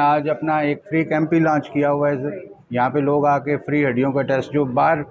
आज अपना एक फ्री कैंप भी लॉन्च किया हुआ है। यहाँ पे लोग आके फ्री हड्डियों का टेस्ट, जो बाहर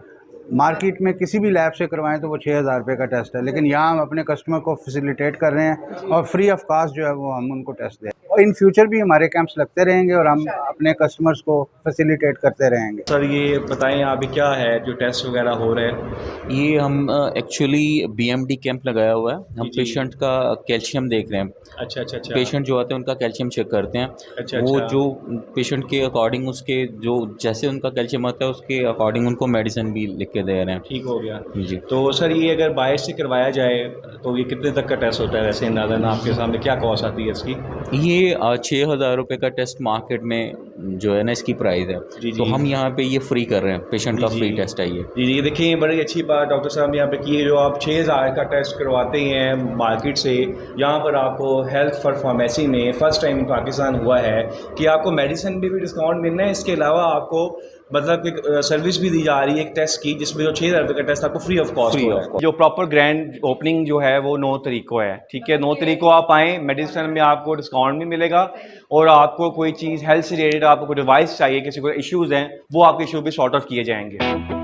मार्केट में किसी भी लैब से करवाएं तो वो 6,000 रुपये का टेस्ट है, लेकिन यहाँ हम अपने कस्टमर को फैसिलिटेट कर रहे हैं और फ्री ऑफ कॉस्ट जो है वो हम उनको टेस्ट दें। और इन फ्यूचर भी हमारे कैंप्स लगते रहेंगे और हम अपने कस्टमर्स को फैसिलिटेट करते रहेंगे। सर ये बताएं यहाँ पे क्या है जो टेस्ट वगैरह हो रहे हैं? ये हम एक्चुअली बीएमडी कैंप लगाया हुआ है। हम जी। पेशेंट का कैल्शियम देख रहे हैं। अच्छा अच्छा अच्छा। पेशेंट जो आते हैं उनका कैल्शियम चेक करते हैं। अच्छा वो अच्छा। जो पेशेंट के अकॉर्डिंग उसके जो जैसे उनका कैल्शियम आता है उसके अकॉर्डिंग उनको मेडिसिन भी लिख के दे रहे हैं। ठीक हो गया जी। तो सर ये अगर बाहर से करवाया जाए तो ये कितने तक का टेस्ट होता है वैसे अंदाज़न आपके सामने क्या कॉस्ट आती है इसकी? ये 6,000 रुपये का टेस्ट मार्केट में जो है ना इसकी प्राइस है। जी तो जी। हम यहाँ पे ये फ्री कर रहे हैं, पेशेंट जी का जी। फ्री टेस्ट है ये। जी जी, देखिए ये बड़ी अच्छी बात डॉक्टर साहब यहाँ पे की है, जो आप 6,000 का टेस्ट करवाते हैं मार्केट से, यहाँ पर आपको हेल्थ फॉर फार्मेसी में फ़र्स्ट टाइम पाकिस्तान हुआ है कि आपको मेडिसिन भी डिस्काउंट मिलना है। इसके अलावा आपको मतलब एक सर्विस भी दी जा रही है एक टेस्ट की, जिसमें जो 6,000 रुपये का टेस्ट आपको फ्री ऑफ कॉस्ट हो रहा है। जो प्रॉपर ग्रैंड ओपनिंग जो है वो 9 तारीख को है, ठीक है। 9 तारीख को आप आएँ, मेडिसिन में आपको डिस्काउंट भी मिलेगा और आपको कोई चीज़ हेल्थ से रिलेटेड आपको कोई डिवाइस चाहिए, किसी को इश्यूज़ हैं, वो आपके इशू भी सॉर्ट आउट किए जाएंगे।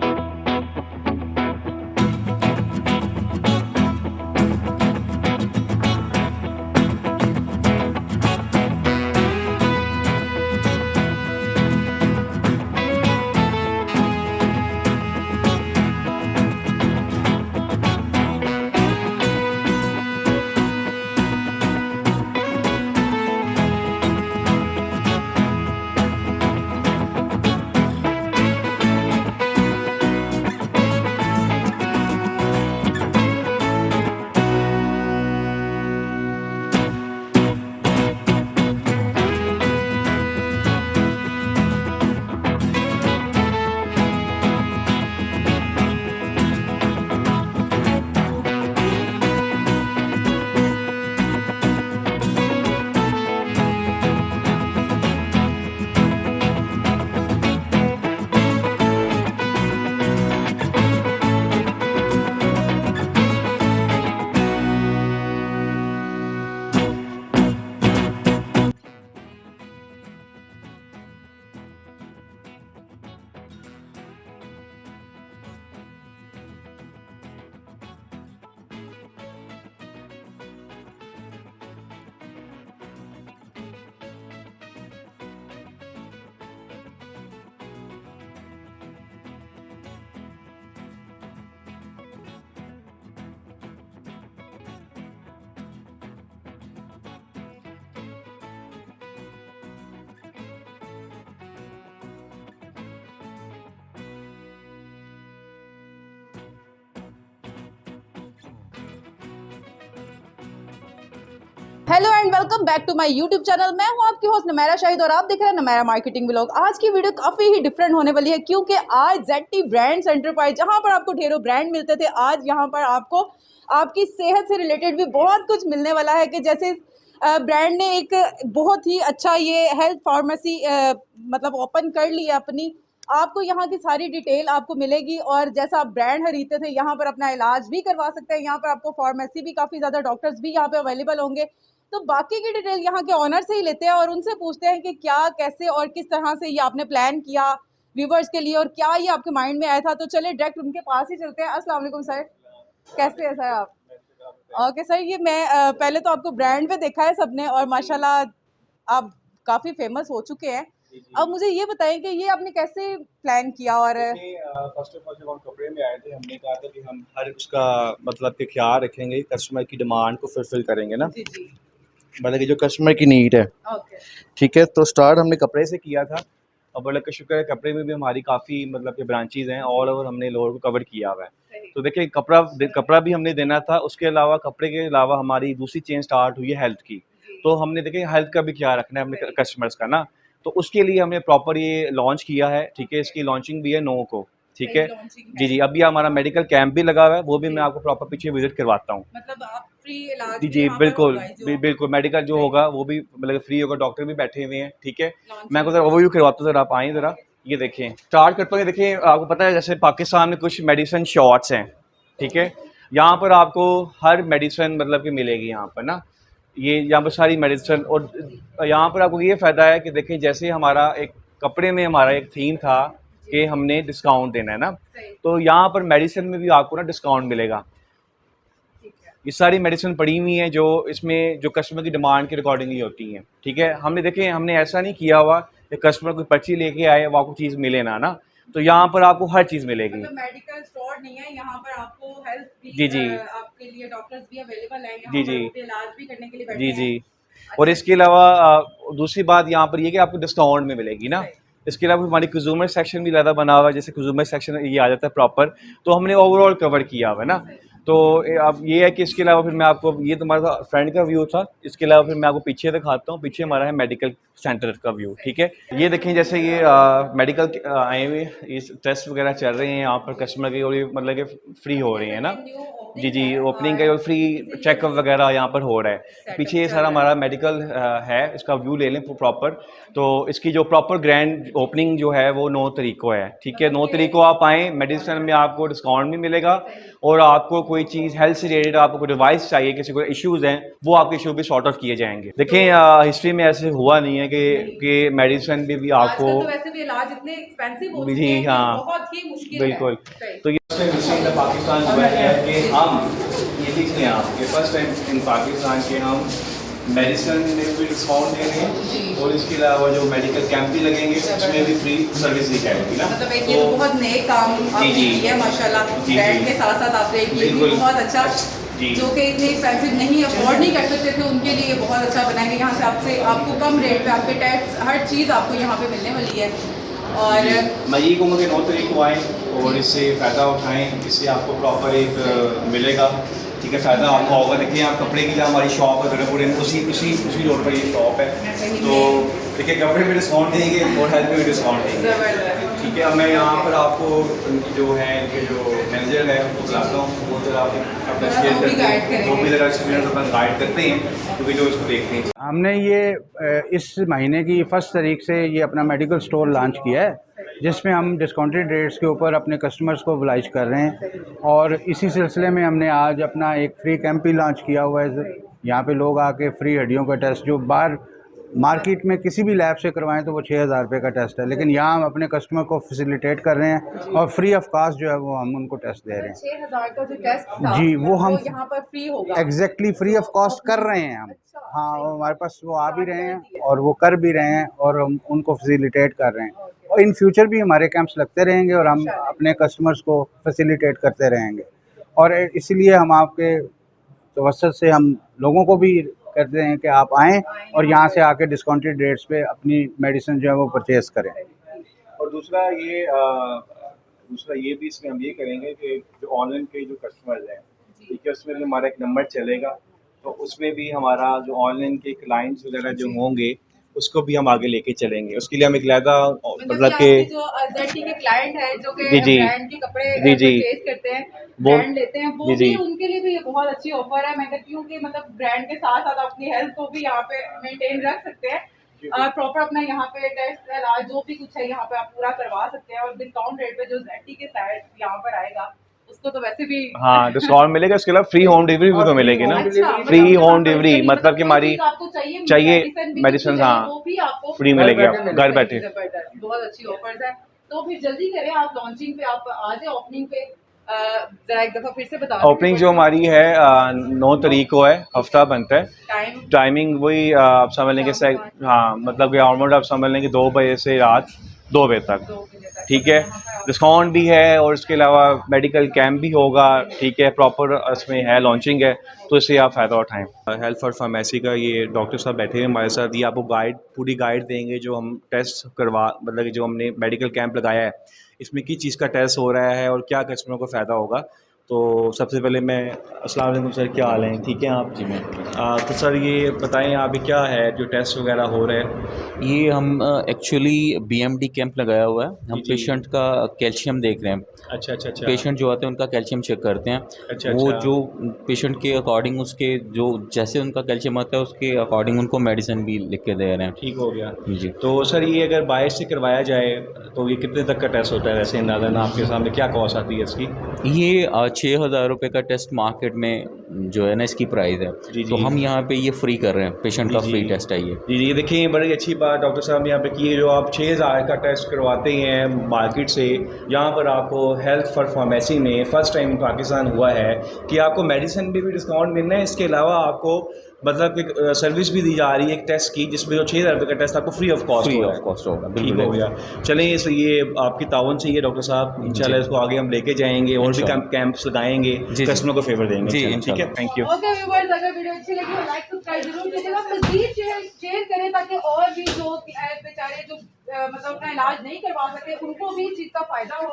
Hello and welcome back to my YouTube channel. मैं हूं आपकी होस्ट नमैरा शाहिद और आप देख रहे हैं नमैरा मार्केटिंग व्लॉग। आज की वीडियो काफ़ी ही डिफरेंट होने वाली है क्योंकि आज ZT ब्रांड्स एंटरप्राइज, जहां पर आपको ढेरों ब्रांड मिलते थे, आज यहां पर आपको आपकी सेहत से रिलेटेड भी बहुत कुछ मिलने वाला है। कि जैसे ब्रांड ने एक बहुत ही अच्छा ये हेल्थ फार्मेसी मतलब ओपन कर ली है अपनी। आपको यहाँ की सारी डिटेल आपको मिलेगी और जैसा आप ब्रांड खरीदते थे यहाँ पर अपना इलाज भी करवा सकते हैं। यहाँ पर आपको फार्मेसी भी, काफ़ी ज़्यादा डॉक्टर्स भी यहाँ पे अवेलेबल होंगे। तो बाकी की डिटेल यहाँ के ऑनर से ही लेते हैं और उनसे पूछते हैं कि क्या, कैसे और किस तरह से ये आपने प्लान किया व्यूवर्स के लिए और क्या ये आपके माइंड में आया था। तो चले डायरेक्ट उनके पास ही चलते हैं। अस्सलाम वालेकुम सर, कैसे हैं सर आप? ओके सर, ये मैं पहले तो आपको ब्रांड पे देखा है सबने और माशाल्लाह आप काफ़ी फेमस हो चुके हैं। अब मुझे ये बताएं कि ये आपने कैसे प्लान किया। और फर्स्ट ऑफ ऑल जब हम कपड़े में आए थे, हमने कहा था कि हम हर उसका मतलब कि ख्याल रखेंगे, कस्टमर की डिमांड को फुलफिल करेंगे ना, जी जी, मतलब कि जो कस्टमर की नीड है, ओके ठीक है। तो स्टार्ट हमने कपड़े से किया था और बड़ा का शुक्र है कपड़े में भी हमारी काफ़ी मतलब कि ब्रांचेज हैं, ऑल ओवर हमने लोअर को कवर किया हुआ है। सही, तो देखिए कपड़ा भी हमने देना था, उसके अलावा कपड़े के अलावा हमारी दूसरी चेन स्टार्ट हुई है हेल्थ की। जी, तो हमने देखिए हेल्थ का भी ख्याल रखना है अपने कस्टमर्स का ना, तो उसके लिए हमने प्रॉपर ये लॉन्च किया है, ठीक है। इसकी लॉन्चिंग भी है 9 को, ठीक सही है। लॉन्चिंग जी है। जी, अभी हमारा मेडिकल कैंप भी लगा हुआ है, वो भी जी। मैं आपको प्रॉपर पीछे विजिट करवाता हूँ। मतलब आप फ्री इलाज जी भी जी, यहाँ पर बिल्कुल होगा जो बिल्कुल मेडिकल जो सही, होगा वो भी मतलब फ्री होगा, डॉक्टर भी बैठे हुए हैं, ठीक है। मैं लॉन्चिंग आपको जरा ओवरव्यू करवाता हूँ, ज़रा आप आएँ ज़रा, ये देखें। स्टार्ट करते हैं, देखिए आपको पता है जैसे पाकिस्तान में कुछ मेडिसिन शॉट्स हैं, ठीक है। यहाँ पर आपको हर मेडिसिन मतलब कि मिलेगी यहाँ पर ना। ये यहाँ पर सारी मेडिसिन, और यहाँ पर आपको ये फ़ायदा है कि देखें, जैसे हमारा एक कपड़े में हमारा एक थीम था कि हमने डिस्काउंट देना है ना, तो यहाँ पर मेडिसिन में भी आपको ना डिस्काउंट मिलेगा। ये सारी मेडिसिन पड़ी हुई हैं जो इसमें जो कस्टमर की डिमांड के अकॉर्डिंग ही होती हैं, ठीक है। हमने देखें, हमने ऐसा नहीं किया हुआ कि कस्टमर कोई पर्ची लेके आए वो आपको चीज़ मिले ना, तो यहाँ पर आपको हर चीज़ मिलेगी। मतलब मेडिकल स्टोर नहीं है यहाँ पर, आपको हेल्थ भी जी जी आपके लिए डॉक्टर्स भी अवेलेबल हैं यहाँ जी पर, जी वो भी इलाज भी करने के लिए बैठे जी हैं। जी। और इसके अलावा दूसरी बात यहाँ पर ये कि आपको डिस्काउंट में मिलेगी ना। इसके अलावा हमारी कंज्यूमर सेक्शन भी ज़्यादा बना हुआ है, जैसे कंज्यूमर सेक्शन ये आ जाता है प्रॉपर, तो हमने ओवरऑल कवर किया हुआ है ना। तो अब ये है कि इसके अलावा फिर मैं आपको, ये तुम्हारा फ्रेंड का व्यू था, इसके अलावा फिर मैं आपको पीछे दिखाता हूँ। पीछे हमारा है मेडिकल सेंटर का व्यू, ठीक है। ये देखें, जैसे ये मेडिकल आए हुए, ये टेस्ट वगैरह चल रहे हैं यहाँ पर कस्टमर के, और ये मतलब कि फ्री हो रहे हैं ना। जी जी, ओपनिंग का और फ्री चेकअप वगैरह यहाँ पर हो रहा है। पीछे ये सारा हमारा मेडिकल है, इसका व्यू ले लें प्रॉपर। तो इसकी जो प्रॉपर ग्रैंड ओपनिंग जो है वो 9 तारीख को है, ठीक है। 9 तारीख को आप आएँ, मेडिसिन में आपको डिस्काउंट भी मिलेगा, और आपको कोई चीज़ हेल्थ से रिलेटेड, आपको कोई डिवाइस चाहिए, किसी को इश्यूज़ हैं, वो आपके इशू भी सॉर्ट आउट किए जाएंगे। देखें, हिस्ट्री में ऐसे हुआ नहीं है कि मेडिसिन भी आपको, तो वैसे भी इलाज इतने एक्सपेंसिव हो चुके जी हैं कि हाँ, बहुत ही मुश्किल बिल्कुल। है। तो ये पाकिस्तान हुआ है कि हम ये देख लें आपके फर्स्ट टाइम इन पाकिस्तान के हम मेडिसिन में भी डिस्काउंट दे रहे हैं, और इसके अलावा जो मेडिकल कैंप भी लगेंगे उसमें भी फ्री सर्विस दी जाएगी ना। मतलब एक ये तो बहुत नए काम आपने किया है माशाल्लाह, ब्रांड के साथ साथ आपने ये भी बहुत अच्छा, जो कि इतने एक्सपेंसिव नहीं अफोर्ड नहीं कर सकते थे उनके लिए बहुत अच्छा बनाएंगे। यहाँ से आपसे आपको कम रेट पे आपके टैक्स हर चीज़ आपको यहाँ पे मिलने वाली है। और मैं ये कहूँगा कि 9 तारीख को आएँ और इससे फ़ायदा उठाएँ, इससे आपको प्रॉपर एक मिलेगा, ठीक है। फ़ायदा आपको होगा। देखिए, आप कपड़े की जहाँ हमारी शॉप है धर्मपुर, उसी रोड पर ये शॉप है, तो देखिए कपड़े में डिस्काउंट देंगे और हेल्थ में भी डिस्काउंट देंगे, ठीक है। अब मैं यहाँ पर आपको उनकी जो है, इनके जो मैनेजर है उनको बुलाता हूँ, वो जरा अपना शेयर करते हैं, वो भी ज़रा एक्सपीरियंस अपना गाइड करते हैं, क्योंकि जो इसको देखते हैं। हमने ये इस महीने की 1 तारीख से ये अपना मेडिकल स्टोर लॉन्च किया है, जिसमें हम डिस्काउंटेड रेट्स के ऊपर अपने कस्टमर्स को ओबलाइज कर रहे हैं। और इसी सिलसिले में हमने आज अपना एक फ्री कैंप भी लॉन्च किया हुआ है। यहाँ पे लोग आके फ्री हड्डियों का टेस्ट, जो बाहर मार्केट में किसी भी लैब से करवाएं तो वो 6000 रुपये का टेस्ट है, लेकिन यहाँ हम अपने कस्टमर को फैसिलिटेट कर रहे हैं और फ्री ऑफ कॉस्ट जो है वो हम उनको टेस्ट दे रहे हैं। 6000 का जो टेस्ट था जी, वो हम यहाँ पर फ्री होगा, एग्जैक्टली फ्री ऑफ कॉस्ट कर रहे हैं हम। हाँ, हमारे पास वो आ भी रहे हैं और वो कर भी रहे हैं, और हम उनको फैसिलिटेट कर रहे हैं। और इन फ्यूचर भी हमारे कैंप्स लगते रहेंगे और हम अपने कस्टमर्स को फैसिलिटेट करते रहेंगे। और इसीलिए हम आपके तवज्जुह से हम लोगों को भी कहते हैं कि आप आएँ और यहाँ से आके डिस्काउंटेड रेट्स पे अपनी मेडिसिन जो है वो परचेज़ करें। और दूसरा ये भी इसमें हम ये करेंगे कि जो ऑनलाइन के जो कस्टमर्स हैं, ठीक है, उसमें भी हमारा एक नंबर चलेगा, तो उसमें भी हमारा जो ऑनलाइन के क्लाइंट्स वगैरह जो होंगे उसको भी हम आगे लेके चलेंगे। उसके लिए हम एक लहदा मतलब कि जो ZT के क्लाइंट है जो कि जी जी ब्रांड के कपड़े जी जी परचेज करते हैं, वो ब्रांड लेते हैं, वो जी भी जी उनके लिए भी ये बहुत अच्छी ऑफर है। मैं कहती हूँ कि मतलब ब्रांड के साथ साथ अपनी हेल्थ को भी यहाँ पे मेंटेन रख सकते हैं, प्रॉपर अपना यहाँ पे टेस्ट इलाज जो भी कुछ है यहाँ पे आप पूरा करवा सकते हैं। और डिस्काउंट रेट पे जो ZT के साइड यहाँ पर आएगा उसको तो वैसे भी हाँ डिस्काउंट मिलेगा। इसके अलावा फ्री होम डिलीवरी भी तो मिलेगी ना। अच्छा, फ्री मतलब होम डिलीवरी मतलब कि हमारी आपको चाहिए मेडिसिन मेडिसिन, हाँ वो भी आपको फ्री मिलेगी, आप घर बैठे। जबरदस्त, बहुत अच्छी ऑफर्स है। तो फिर जल्दी करें, आप लॉन्चिंग पे आप आ जाए, ओपनिंग पे जरा एक दफा फिर से बता दें। ओपनिंग जो हमारी है 9 तारीख को है, हफ्ता बनता है। टाइमिंग वही आप समझ लेंगे, हाँ मतलब कि ऑलमोस्ट आप समझ लेंगे 2 बजे से रात 2 बजे तक, ठीक है। डिस्काउंट भी है और इसके अलावा मेडिकल कैंप भी होगा, ठीक है, प्रॉपर इसमें है, लॉन्चिंग है, तो इससे आप फ़ायदा उठाएं। हेल्थ फॉर फार्मेसी का ये डॉक्टर साहब बैठे हैं हमारे साथ, ये आपको पूरी गाइड देंगे जो हम टेस्ट मतलब कि जो हमने मेडिकल कैंप लगाया है इसमें किस चीज़ का टेस्ट हो रहा है और क्या कस्टमर को फ़ायदा होगा। तो सबसे पहले मैं अस्सलाम वालेकुम सर, क्या हाल है? ठीक है आप? जी मैं तो सर ये बताएं आप क्या है जो टेस्ट वगैरह हो रहे हैं? ये हम एक्चुअली BMD कैंप लगाया हुआ है। हम जी। पेशेंट का कैल्शियम देख रहे हैं। अच्छा अच्छा अच्छा पेशेंट जो आते हैं उनका कैल्शियम चेक करते हैं। अच्छा वो अच्छा जो पेशेंट के अकॉर्डिंग उसके जो जैसे उनका कैल्शियम आता है उसके अकॉर्डिंग उनको मेडिसिन भी लिख के दे रहे हैं। ठीक हो गया। जी। तो सर ये अगर बाहर से करवाया जाए तो ये कितने तक का टेस्ट होता है? वैसे अंदाज़ा ना आपके सामने क्या कॉस्ट आती है इसकी? ये ₹6000 का टेस्ट मार्केट में जो है ना इसकी प्राइस है, जी, तो जी। हम यहाँ पे ये फ्री कर रहे हैं, पेशेंट का जी, फ्री जी। टेस्ट है ये। जी, जी, देखिए बड़ी अच्छी बात डॉक्टर साहब ने यहाँ पे की है, जो आप 6000 का टेस्ट करवाते हैं मार्केट से, यहाँ पर आपको हेल्थ फॉर फार्मेसी ने फर्स्ट टाइम पाकिस्तान हुआ है कि आपको मेडिसिन पे भी डिस्काउंट मिलना है। इसके अलावा आपको मतलब एक सर्विस भी दी जा रही है एक टेस्ट की, जिसमें जो 6000 का टेस्ट आपको फ्री ऑफ कॉस्ट फ्री हो ऑफ रहा है। कॉस्ट होगा, ठीक बिल्कुल हो गया। चलें, इस ये आपकी ताउन से ही है डॉक्टर साहब, इंशाल्लाह जी। इसको आगे हम लेके जाएँगे और भी इंशाल्लाह। कैंप्स लगाएँगे, जी, जी। कस्टमर को फेवर देंगे। जी, चलें, ठीक है, इंशाल्लाह। Thank you. ओके व्यूअर्स, अगर वीडियो अच्छी लगी तो लाइक सब्सक्राइब जरूर कीजिएगा, मज़ीद शेयर करें ताकि और भी लोग बेचारे जो मतलब अपना इलाज नहीं करवा सके उनको भी इस चीज़ का फायदा हो।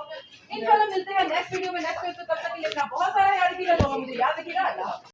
इंशाल्लाह मिलते हैं नेक्स्ट वीडियो में, तब तक के लिए अपना बहुत सारा याद रखिएगा, मुझे याद रखिएगा। अल्लाह हाफ़िज़।